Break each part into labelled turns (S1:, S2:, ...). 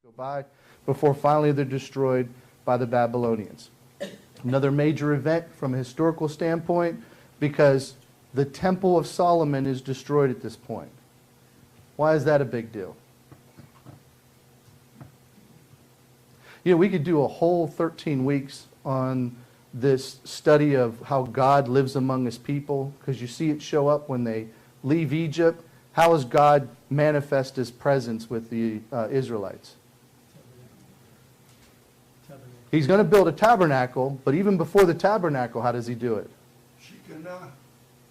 S1: go by before finally they're destroyed by the Babylonians. Another major event from a historical standpoint, because the Temple of Solomon is destroyed at this point. Why is that a big deal? We could do a whole 13 weeks on this study of how God lives among his people, because you see it show up when they leave Egypt. How does God manifest his presence with the Israelites? He's going to build a tabernacle, but even before the tabernacle, how does he do it?
S2: Shekinah.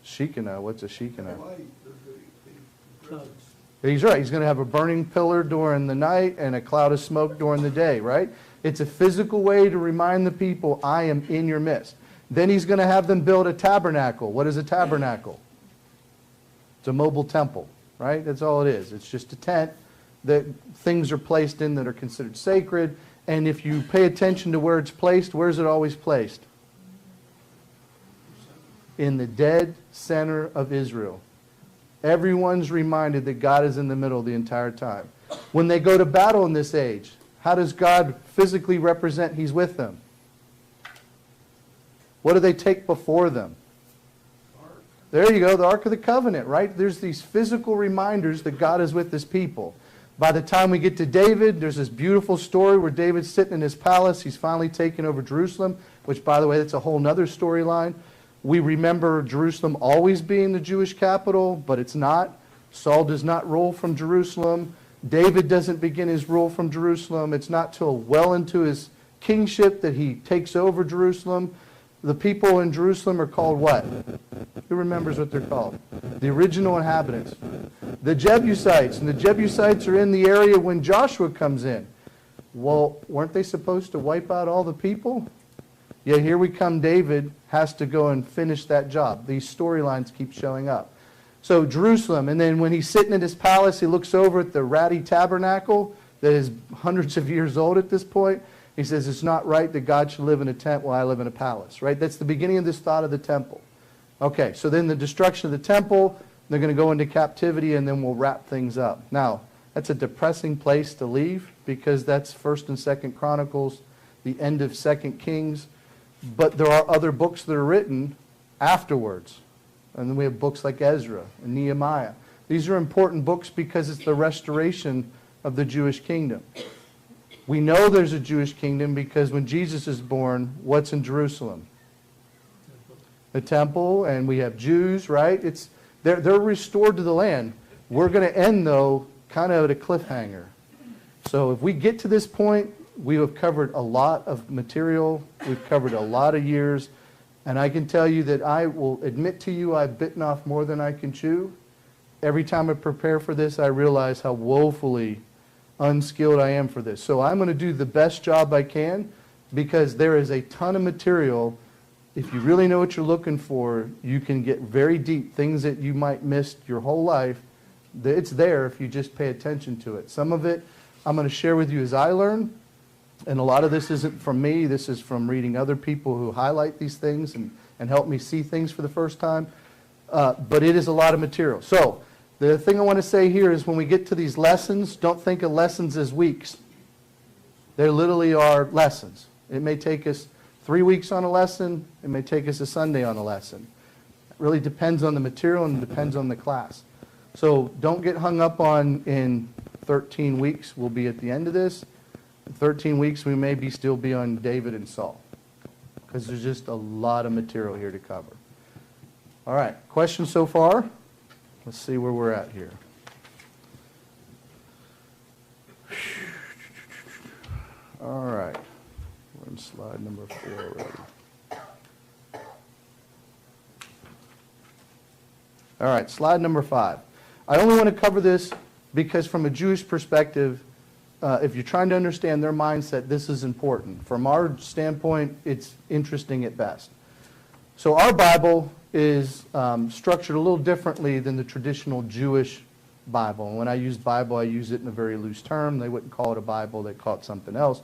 S1: Shekinah. What's a Shekinah?
S2: Light.
S1: He's right. He's going to have a burning pillar during the night and a cloud of smoke during the day, right? It's a physical way to remind the people, I am in your midst. Then he's going to have them build a tabernacle. What is a tabernacle? It's a mobile temple, right? That's all it is. It's just a tent that things are placed in that are considered sacred. And if you pay attention to where it's placed, where's it always placed? In the dead center of Israel. Everyone's reminded that God is in the middle the entire time. When they go to battle in this age, how does God physically represent he's with them? What do they take before them? There you go, the Ark of the Covenant, right? There's these physical reminders that God is with his people. By the time we get to David, there's this beautiful story where David's sitting in his palace. He's finally taken over Jerusalem, which, by the way, that's a whole other storyline. We remember Jerusalem always being the Jewish capital, but it's not. Saul does not rule from Jerusalem. David doesn't begin his rule from Jerusalem. It's not till well into his kingship that he takes over Jerusalem. The people in Jerusalem are called what? Who remembers what they're called? The original inhabitants. The Jebusites. And the Jebusites are in the area when Joshua comes in. Well, weren't they supposed to wipe out all the people? Yeah, here we come. David has to go and finish that job. These storylines keep showing up. So Jerusalem, and then when he's sitting in his palace, he looks over at the ratty tabernacle that is hundreds of years old at this point. He says, it's not right that God should live in a tent while I live in a palace, right? That's the beginning of this thought of the temple. Okay, so then the destruction of the temple, they're going to go into captivity, and then we'll wrap things up. Now, that's a depressing place to leave, because that's 1st and 2nd Chronicles, the end of 2nd Kings. But there are other books that are written afterwards. And then we have books like Ezra and Nehemiah. These are important books because it's the restoration of the Jewish kingdom. We know there's a Jewish kingdom because when Jesus is born, what's in Jerusalem? The temple, and we have Jews, right? They're restored to the land. We're going to end, though, kind of at a cliffhanger. So if we get to this point, we have covered a lot of material. We've covered a lot of years. And I can tell you that I will admit to you I've bitten off more than I can chew. Every time I prepare for this, I realize how woefully unskilled I am for this. So I'm going to do the best job I can, because there is a ton of material. If you really know what you're looking for, you can get very deep, things that you might miss your whole life. It's there if you just pay attention to it. Some of it I'm going to share with you as I learn. And a lot of this isn't from me. This is from reading other people who highlight these things and help me see things for the first time. But it is a lot of material. So the thing I want to say here is when we get to these lessons, don't think of lessons as weeks. They literally are lessons. It may take us 3 weeks on a lesson. It may take us a Sunday on a lesson. It really depends on the material and depends on the class. So don't get hung up on in 13 weeks we'll be at the end of this. In 13 weeks, we may still be on David and Saul, because there's just a lot of material here to cover. All right, questions so far? Let's see where we're at here. All right, we're on slide number 4 already. All right, slide number 5. I only want to cover this because from a Jewish perspective, if you're trying to understand their mindset, this is important. From our standpoint, it's interesting at best. So our Bible is structured a little differently than the traditional Jewish Bible. And when I use Bible, I use it in a very loose term. They wouldn't call it a Bible. They call it something else.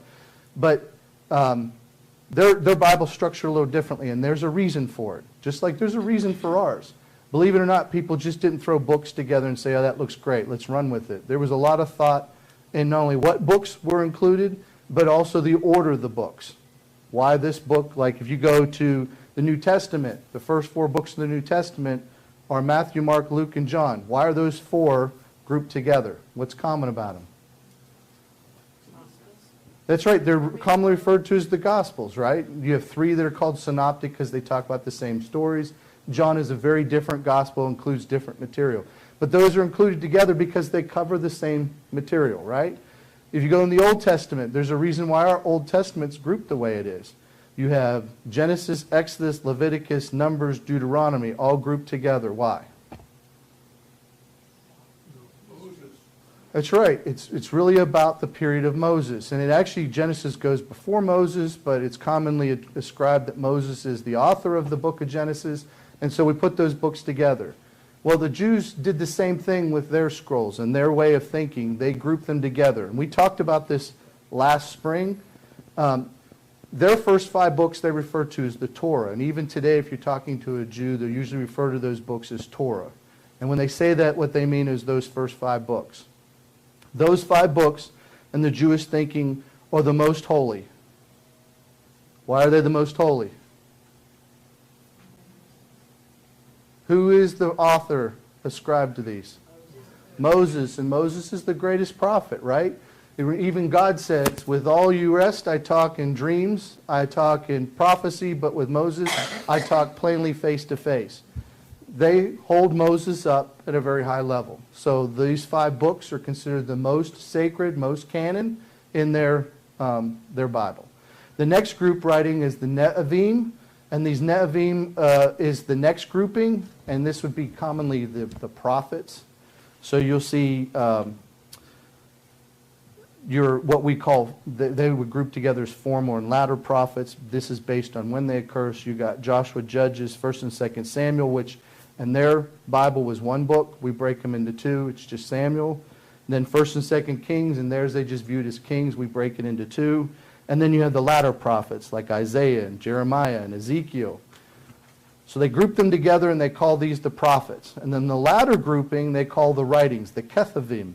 S1: But their Bible's structured a little differently, and there's a reason for it. Just like there's a reason for ours. Believe it or not, people just didn't throw books together and say, oh, that looks great, let's run with it. There was a lot of thought in not only what books were included, but also the order of the books. Why this book? Like if you go to the New Testament, the first 4 books of the New Testament are Matthew, Mark, Luke, and John. Why are those 4 grouped together? What's common about them? That's right. They're commonly referred to as the Gospels, right? You have 3 that are called synoptic because they talk about the same stories. John is a very different gospel, includes different material. But those are included together because they cover the same material, right? If you go in the Old Testament, there's a reason why our Old Testament's grouped the way it is. You have Genesis, Exodus, Leviticus, Numbers, Deuteronomy, all grouped together. Why? That's right. It's really about the period of Moses. And it actually, Genesis goes before Moses, but it's commonly ascribed that Moses is the author of the book of Genesis. And so we put those books together. Well, the Jews did the same thing with their scrolls and their way of thinking. They grouped them together. And we talked about this last spring. Their first 5 books they refer to as the Torah. And even today, if you're talking to a Jew, they usually refer to those books as Torah. And when they say that, what they mean is those first 5 books. Those 5 books in the Jewish thinking are the most holy. Why are they the most holy? Who is the author ascribed to these? Moses. And Moses is the greatest prophet, right? Even God says, with all you rest, I talk in dreams, I talk in prophecy, but with Moses, I talk plainly face to face. They hold Moses up at a very high level. So these 5 books are considered the most sacred, most canon in their Bible. The next group writing is the Ne'evim, and these Ne'evim is the next grouping, and this would be commonly the prophets. So you'll see what we call, they would group together as former and latter prophets. This is based on when they occur. So you got Joshua, Judges, 1st and 2nd Samuel, which in their Bible was 1 book. We break them into 2. It's just Samuel. And then 1st and 2nd Kings, and theirs they just viewed as kings. We break it into 2. And then you have the latter prophets like Isaiah and Jeremiah and Ezekiel. So they group them together and they call these the prophets. And then the latter grouping they call the writings, the Ketuvim.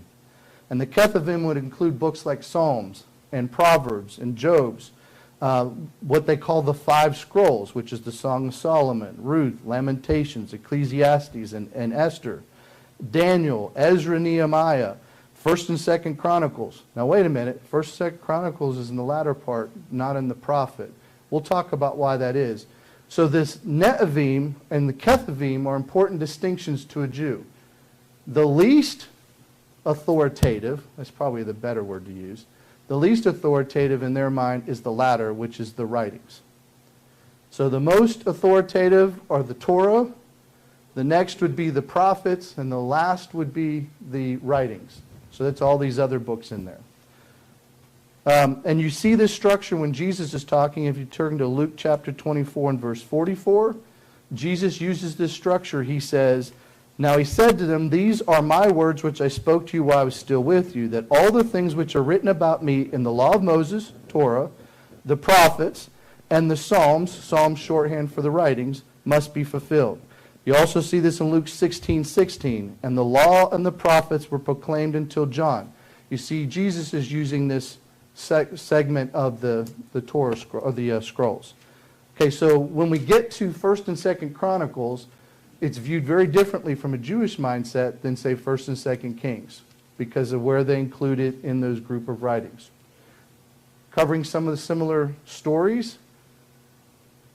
S1: And the Ketuvim would include books like Psalms and Proverbs and Job's. What they call the 5 scrolls, which is the Song of Solomon, Ruth, Lamentations, Ecclesiastes, and Esther. Daniel, Ezra, Nehemiah, 1st and 2nd Chronicles. Now wait a minute, 1st and 2nd Chronicles is in the latter part, not in the prophet. We'll talk about why that is. So this Ne'evim and the Ketuvim are important distinctions to a Jew. The least authoritative, that's probably the better word to use, the least authoritative in their mind is the latter, which is the writings. So the most authoritative are the Torah, the next would be the prophets, and the last would be the writings. So that's all these other books in there. And you see this structure when Jesus is talking. If you turn to Luke chapter 24 and verse 44, Jesus uses this structure. He says, "Now he said to them, these are my words which I spoke to you while I was still with you, that all the things which are written about me in the law of Moses, Torah, the prophets, and the Psalms," Psalms shorthand for the writings, "must be fulfilled." You also see this in Luke 16:16, "And the law and the prophets were proclaimed until John." You see, Jesus is using this segment of the Torah or the scrolls. Okay, so when we get to 1st and 2nd Chronicles, it's viewed very differently from a Jewish mindset than, say, 1st and 2nd Kings, because of where they include it in those group of writings. Covering some of the similar stories,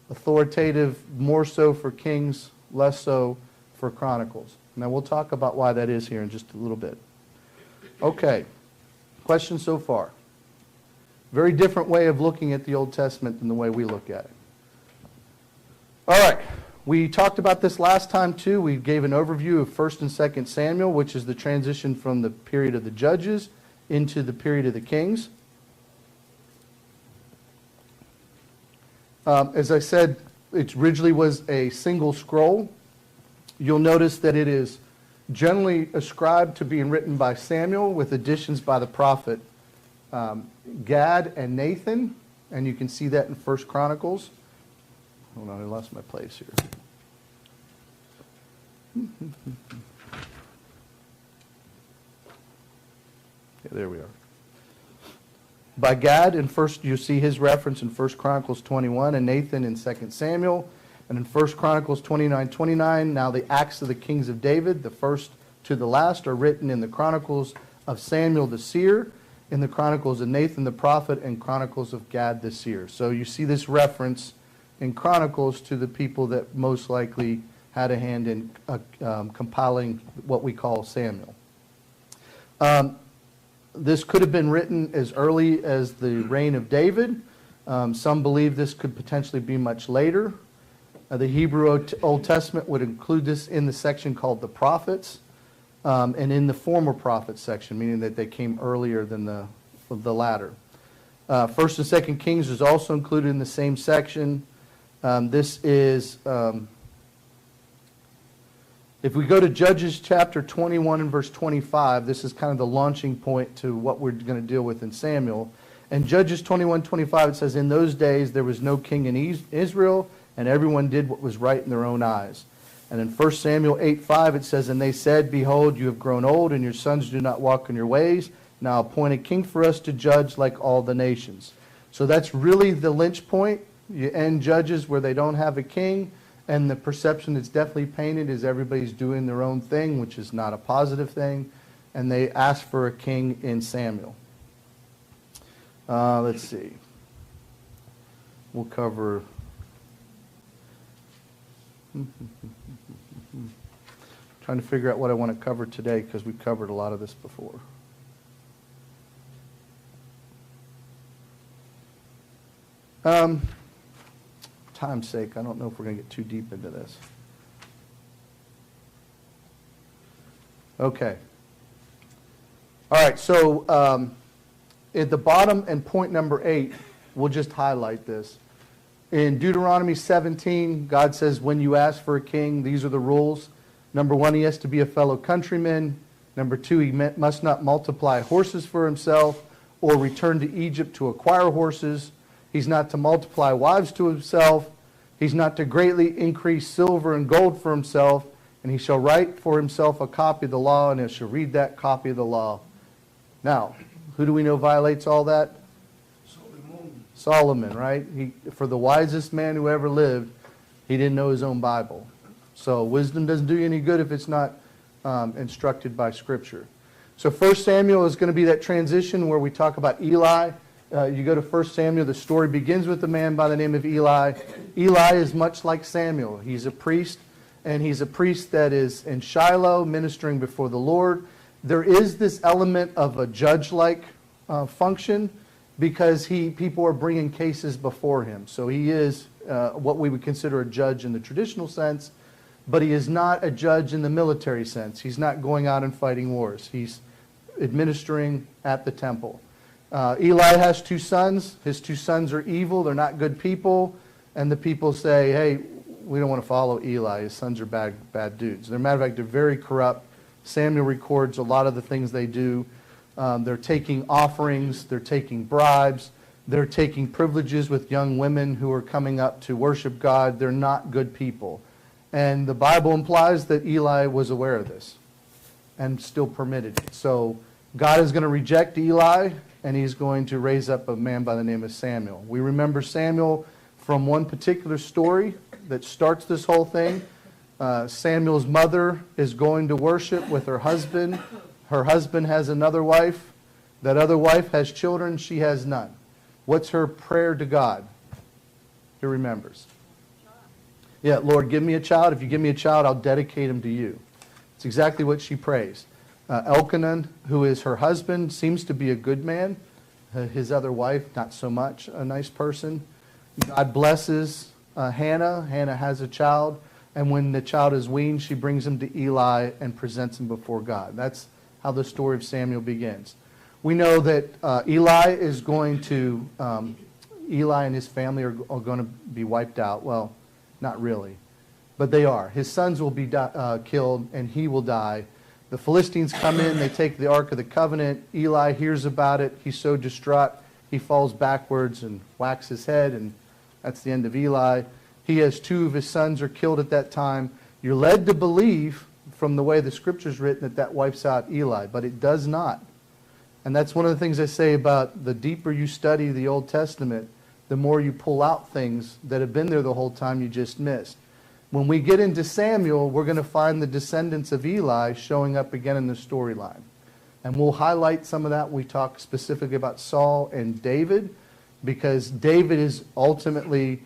S1: authoritative more so for Kings, less so for Chronicles. Now we'll talk about why that is here in just a little bit. Okay, questions so far? Very different way of looking at the Old Testament than the way we look at it. All right, we talked about this last time too. We gave an overview of 1st and 2nd Samuel, which is the transition from the period of the Judges into the period of the Kings. As I said, it originally was a single scroll. You'll notice that it is generally ascribed to being written by Samuel with additions by the prophet Gad and Nathan, and you can see that in 1st Chronicles. Hold on, I lost my place here. Yeah, there we are. by Gad. And first, you see his reference in 1 Chronicles 21, and Nathan in 2 Samuel. And in 1 Chronicles 29:29, now the acts of the kings of David, the first to the last, are written in the Chronicles of Samuel the seer, in the Chronicles of Nathan the prophet, and Chronicles of Gad the seer. So you see this reference in Chronicles to the people that most likely had a hand in compiling what we call Samuel. This could have been written as early as the reign of David. Some believe this could potentially be much later. The Hebrew Old Testament would include this in the section called the prophets, and in the former prophets section, meaning that they came earlier than the latter. First and Second Kings is also included in the same section. This is, if we go to Judges chapter 21 and verse 25, this is kind of the launching point to what we're going to deal with in Samuel. And Judges 21:25, it says, "In those days there was no king in Israel, and everyone did what was right in their own eyes." And in 1 Samuel 8:5, it says, "And they said, Behold, you have grown old, and your sons do not walk in your ways. Now appoint a king for us to judge like all the nations." So that's really the lynch point. You end Judges where they don't have a king, and the perception that's definitely painted is everybody's doing their own thing, which is not a positive thing. And they ask for a king in Samuel. Let's see. We'll cover... Trying to figure out what I want to cover today because we've covered a lot of this before. Time's sake, I don't know if we're going to get too deep into this. Okay. All right, so at the bottom and point number 8, we'll just highlight this. In Deuteronomy 17, God says when you ask for a king, these are the rules. Number 1, he has to be a fellow countryman. Number 2, he must not multiply horses for himself or return to Egypt to acquire horses. He's not to multiply wives to himself. He's not to greatly increase silver and gold for himself. And he shall write for himself a copy of the law, and he shall read that copy of the law. Now, who do we know violates all that? Solomon, right? For the wisest man who ever lived, he didn't know his own Bible. So wisdom doesn't do you any good if it's not instructed by Scripture. So 1 Samuel is going to be that transition where we talk about Eli. You go to 1 Samuel, the story begins with a man by the name of Eli. Eli is much like Samuel. He's a priest, and he's a priest that is in Shiloh ministering before the Lord. There is this element of a judge-like function, because people are bringing cases before him. So he is what we would consider a judge in the traditional sense, but he is not a judge in the military sense. He's not going out and fighting wars. He's administering at the temple. Eli has 2 sons. His 2 sons are evil. They're not good people. And the people say, hey, we don't want to follow Eli. His sons are bad dudes. As a matter of fact, they're very corrupt. Samuel records a lot of the things they do. They're taking offerings, they're taking bribes, they're taking privileges with young women who are coming up to worship God. They're not good people. And the Bible implies that Eli was aware of this and still permitted it. So God is going to reject Eli, and he's going to raise up a man by the name of Samuel. We remember Samuel from one particular story that starts this whole thing. Samuel's mother is going to worship with her husband. Her husband has another wife. That other wife has children. She has none. What's her prayer to God? Who remembers? Yeah, Lord, give me a child. If you give me a child, I'll dedicate him to you. It's exactly what she prays. Elkanah, who is her husband, seems to be a good man. His other wife, not so much a nice person. God blesses Hannah. Hannah has a child. And when the child is weaned, she brings him to Eli and presents him before God. That's how the story of Samuel begins. We know that Eli and his family are going to be wiped out. Well, not really, but they are. His sons will be killed, and he will die. The Philistines come in, they take the Ark of the Covenant. Eli hears about it. He's so distraught, he falls backwards and whacks his head, and that's the end of Eli. He has 2 of his sons are killed at that time. You're led to believe, from the way the Scripture's written, that wipes out Eli, but it does not. And that's one of the things I say about the deeper you study the Old Testament, the more you pull out things that have been there the whole time you just missed. When we get into Samuel, we're going to find the descendants of Eli showing up again in the storyline. And we'll highlight some of that when we talk specifically about Saul and David, because David is ultimately,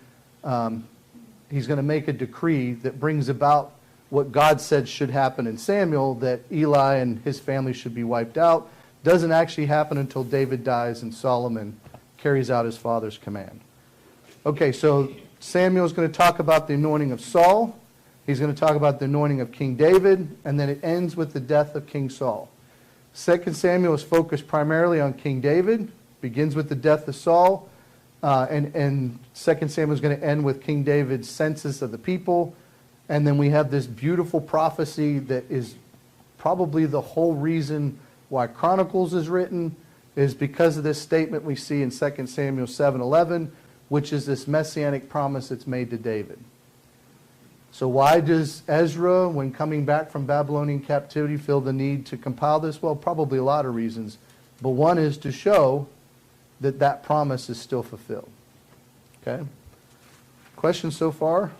S1: he's going to make a decree that brings about what God said should happen in Samuel, that Eli and his family should be wiped out. Doesn't actually happen until David dies and Solomon carries out his father's command. Okay, so Samuel's going to talk about the anointing of Saul. He's going to talk about the anointing of King David, and then it ends with the death of King Saul. 2 Samuel is focused primarily on King David, begins with the death of Saul, and 2 Samuel is going to end with King David's census of the people. And then we have this beautiful prophecy that is probably the whole reason why Chronicles is written, is because of this statement we see in 2 Samuel 7:11, which is this messianic promise that's made to David. So why does Ezra, when coming back from Babylonian captivity, feel the need to compile this? Well, probably a lot of reasons. But one is to show that that promise is still fulfilled. Okay? Questions so far?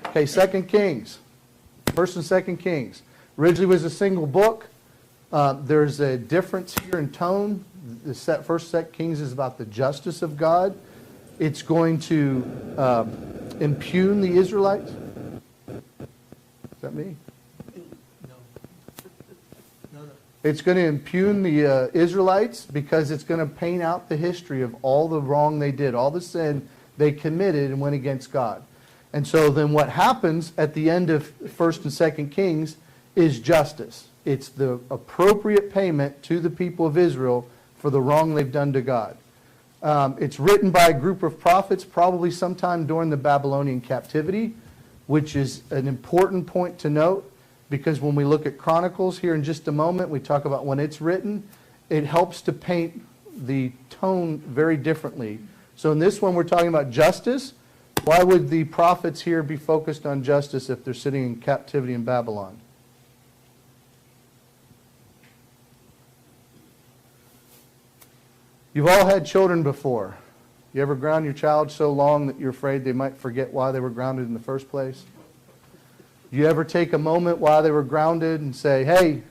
S1: Okay, 2 Kings. 1st and 2 Kings. Originally was a single book. There's a difference here in tone. The 1st 2 Kings is about the justice of God. It's going to impugn the Israelites. Is that me? No. It's going to impugn the Israelites because it's going to paint out the history of all the wrong they did, all the sin they committed and went against God. And so then what happens at the end of 1st and 2nd Kings is justice. It's the appropriate payment to the people of Israel for the wrong they've done to God. It's written by a group of prophets probably sometime during the Babylonian captivity, which is an important point to note, because when we look at Chronicles here in just a moment, we talk about when it's written, it helps to paint the tone very differently. So in this one we're talking about justice. Why would the prophets here be focused on justice if they're sitting in captivity in Babylon? You've all had children before. You ever ground your child so long that you're afraid they might forget why they were grounded in the first place? You ever take a moment while they were grounded and say, hey,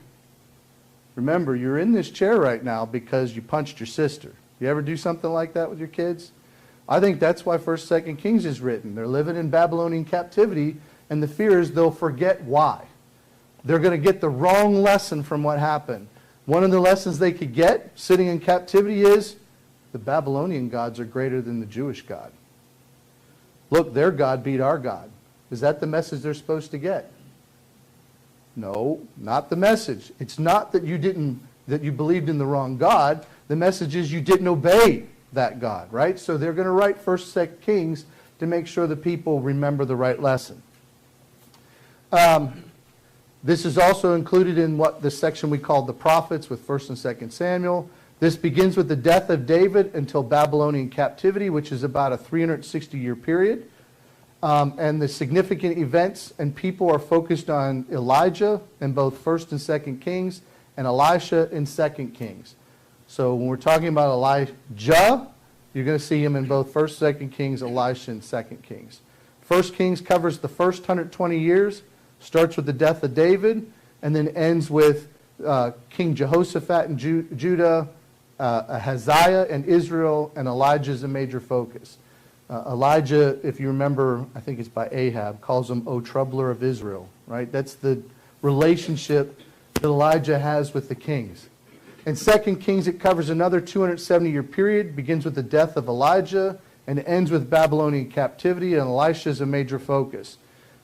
S1: remember, you're in this chair right now because you punched your sister. You ever do something like that with your kids? I think that's why 1st, 2nd Kings is written. They're living in Babylonian captivity, and the fear is they'll forget why. They're going to get the wrong lesson from what happened. One of the lessons they could get sitting in captivity is the Babylonian gods are greater than the Jewish God. Look, their God beat our God. Is that the message they're supposed to get? No, not the message. It's not that you believed in the wrong God. The message is you didn't obey that God, right? So they're going to write 1st, 2nd Kings to make sure the people remember the right lesson. This is also included in what the section we called the prophets with 1st and 2nd Samuel. This begins with the death of David until Babylonian captivity, which is about a 360-year period. And the significant events and people are focused on Elijah in both 1st and 2nd Kings and Elisha in 2nd Kings. So when we're talking about Elijah, you're going to see him in both 1st, 2nd Kings, Elisha, and 2nd Kings. 1st Kings covers the first 120 years, starts with the death of David, and then ends with King Jehoshaphat in Judah, Ahaziah and Israel, and Elijah is a major focus. Elijah, if you remember, I think it's by Ahab, calls him, O troubler of Israel, right? That's the relationship that Elijah has with the kings. In 2 Kings, it covers another 270-year period, begins with the death of Elijah, and ends with Babylonian captivity, and Elisha is a major focus.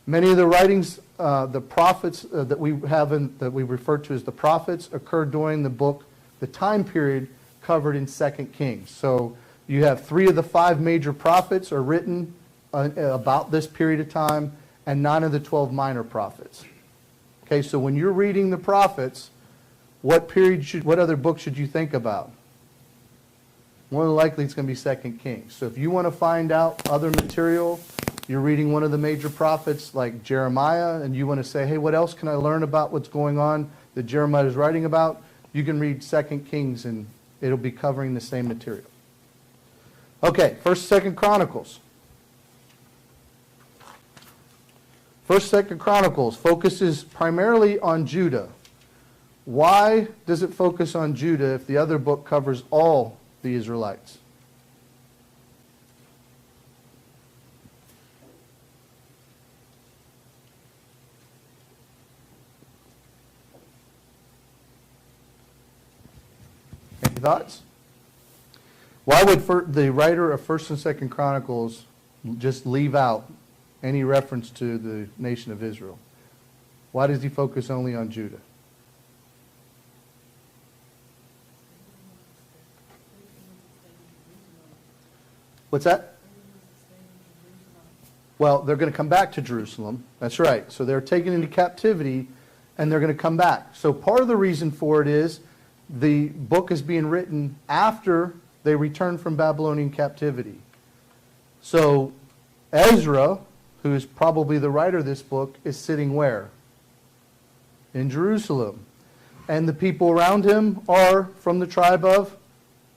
S1: Many of the writings, the prophets that we have that we refer to as the prophets, occurred during the time period covered in 2 Kings. So you have 3 of the 5 major prophets are written about this period of time, and 9 of the 12 minor prophets. Okay, so when you're reading the prophets, what other book should you think about? More than likely it's going to be 2 Kings. So if you want to find out other material, you're reading one of the major prophets like Jeremiah, and you want to say, hey, what else can I learn about what's going on that Jeremiah is writing about? you can read 2 Kings and it'll be covering the same material. Okay, 1st, 2nd Chronicles. 1st, 2nd Chronicles focuses primarily on Judah. Why does it focus on Judah if the other book covers all the Israelites? Any thoughts? Why would the writer of 1st and 2nd Chronicles just leave out any reference to the nation of Israel? Why does he focus only on Judah? What's that? Well, they're going to come back to Jerusalem. That's right. So they're taken into captivity and they're going to come back. So part of the reason for it is the book is being written after they return from Babylonian captivity. So Ezra, who is probably the writer of this book, is sitting where? In Jerusalem. And the people around him are from the tribe of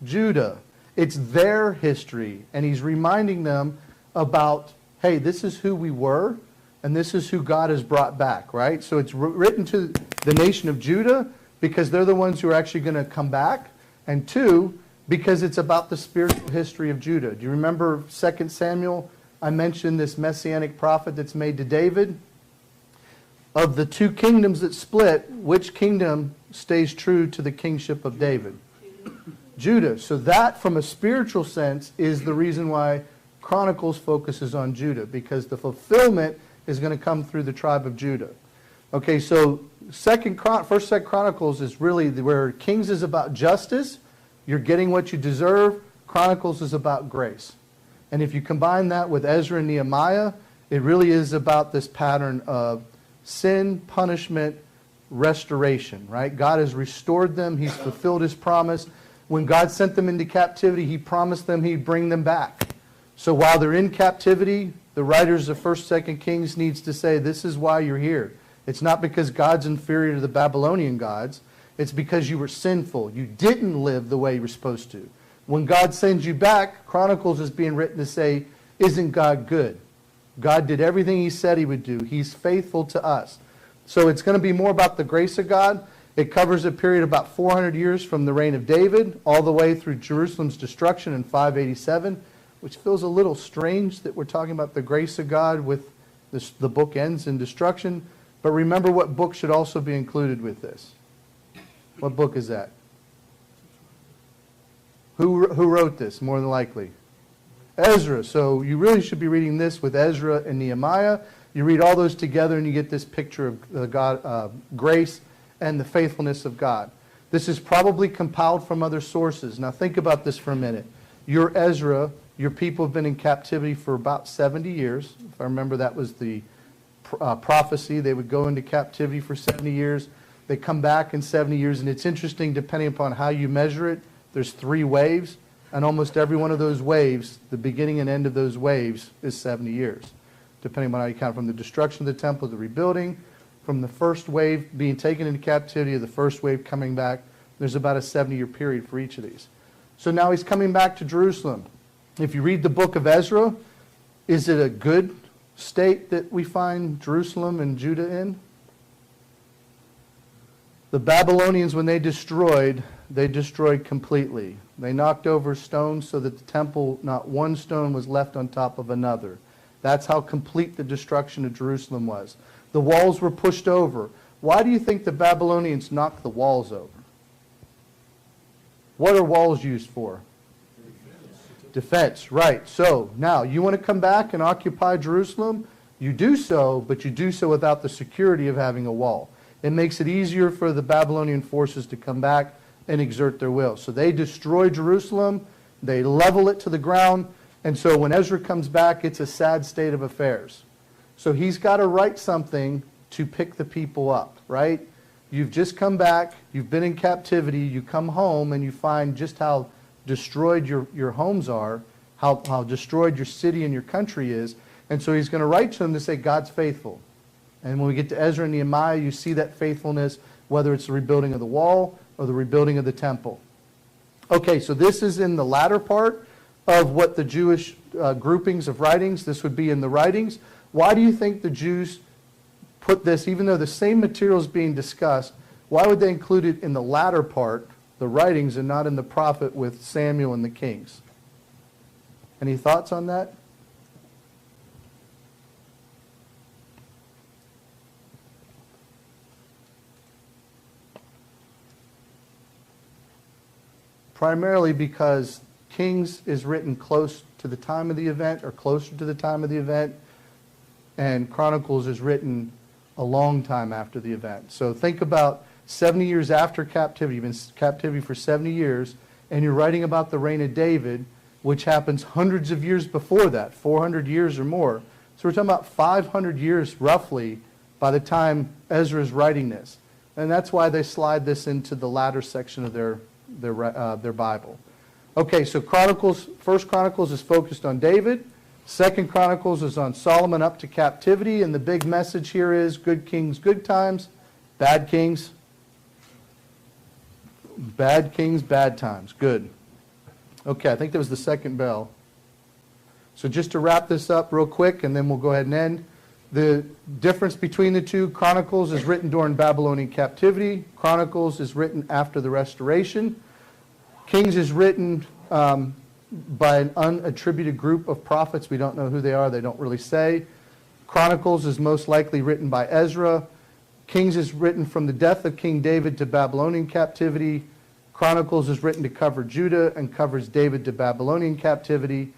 S1: Judah. It's their history. And he's reminding them about, hey, this is who we were, and this is who God has brought back, right? So it's written to the nation of Judah because they're the ones who are actually going to come back. And 2, because it's about the spiritual history of Judah. Do you remember 2 Samuel? I mentioned this messianic prophet that's made to David. Of the 2 kingdoms that split, which kingdom stays true to the kingship of David? Judah. So that, from a spiritual sense, is the reason why Chronicles focuses on Judah, because the fulfillment is going to come through the tribe of Judah. Okay, so 1st, 2nd Chronicles is really where Kings is about justice. You're getting what you deserve. Chronicles is about grace. And if you combine that with Ezra and Nehemiah, it really is about this pattern of sin, punishment, restoration, right? God has restored them. He's fulfilled his promise. When God sent them into captivity, he promised them he'd bring them back. So while they're in captivity, the writers of 1st, 2nd Kings needs to say, this is why you're here. It's not because God's inferior to the Babylonian gods. It's because you were sinful. You didn't live the way you were supposed to. When God sends you back, Chronicles is being written to say, isn't God good? God did everything he said he would do. He's faithful to us. So it's going to be more about the grace of God. It covers a period about 400 years from the reign of David all the way through Jerusalem's destruction in 587, which feels a little strange that we're talking about the grace of God with this, the book ends in destruction. But remember what book should also be included with this. What book is that? Who wrote this, more than likely? Ezra. So you really should be reading this with Ezra and Nehemiah. You read all those together and you get this picture of God, grace and the faithfulness of God. This is probably compiled from other sources. Now think about this for a minute. You're Ezra. Your people have been in captivity for about 70 years. If I remember, that was the prophecy. They would go into captivity for 70 years. They come back in 70 years. And it's interesting, depending upon how you measure it, there's 3 waves. And almost every one of those waves, the beginning and end of those waves is 70 years, depending on how you count, from the destruction of the temple to the rebuilding, from the first wave being taken into captivity to the first wave coming back. There's about a 70-year period for each of these. So now he's coming back to Jerusalem. If you read the book of Ezra, is it a good state that we find Jerusalem and Judah in? The Babylonians, when they destroyed completely. They knocked over stones so that the temple, not one stone was left on top of another. That's how complete the destruction of Jerusalem was. The walls were pushed over. Why do you think the Babylonians knocked the walls over? What are walls used for? Defense, right. So now you want to come back and occupy Jerusalem? You do so, but you do so without the security of having a wall. It makes it easier for the Babylonian forces to come back and exert their will. So they destroy Jerusalem, they level it to the ground, and so when Ezra comes back, it's a sad state of affairs. So he's got to write something to pick the people up, right? You've just come back, you've been in captivity, you come home and you find just how destroyed your homes are, how destroyed your city and your country is, and so he's going to write to them to say God's faithful. And when we get to Ezra and Nehemiah, you see that faithfulness, whether it's the rebuilding of the wall, or the rebuilding of the temple. Okay, so this is in the latter part of what the Jewish groupings of writings, this would be in the writings. Why do you think the Jews put this, even though the same material is being discussed, why would they include it in the latter part, the writings, and not in the prophet with Samuel and the kings? Any thoughts on that? Primarily because Kings is written close to the time of the event or closer to the time of the event, and Chronicles is written a long time after the event. So think about 70 years after captivity. You've been in captivity for 70 years, and you're writing about the reign of David, which happens hundreds of years before that, 400 years or more. So we're talking about 500 years roughly by the time Ezra is writing this. And that's why they slide this into the latter section of their Bible. Okay, so Chronicles, First Chronicles is focused on David. Second Chronicles is on Solomon up to captivity, and the big message here is good kings, good times, bad kings, bad times. Good. Okay, I think that was the second bell. So just to wrap this up real quick, and then we'll go ahead and end. The difference between the two, Chronicles is written during Babylonian captivity. Chronicles is written after the restoration. Kings is written by an unattributed group of prophets. We don't know who they are. They don't really say. Chronicles is most likely written by Ezra. Kings is written from the death of King David to Babylonian captivity. Chronicles is written to cover Judah and covers David to Babylonian captivity.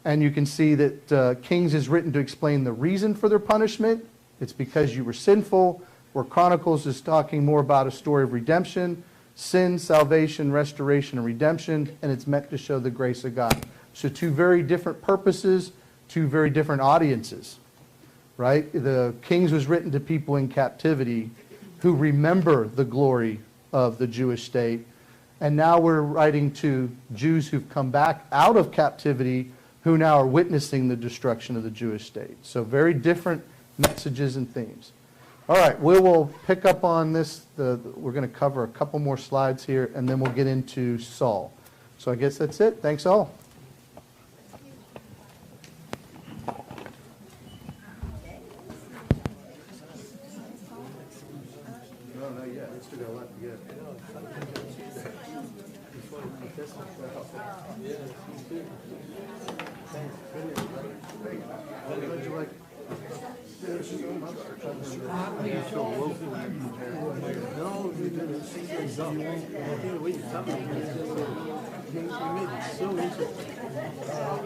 S1: And you can see that Kings is written to explain the reason for their punishment. It's because you were sinful, where Chronicles is talking more about a story of redemption, sin, salvation, restoration, and redemption, and it's meant to show the grace of God. So two very different purposes, two very different audiences, right? The Kings was written to people in captivity who remember the glory of the Jewish state, and now we're writing to Jews who've come back out of captivity who now are witnessing the destruction of the Jewish state. So very different messages and themes. All right, we will pick up on this. We're going to cover a couple more slides here, and then we'll get into Saul. So I guess that's it. Thanks all. No, not yet. Let's do that one.
S2: No, you didn't see the result. I think we made it so interesting.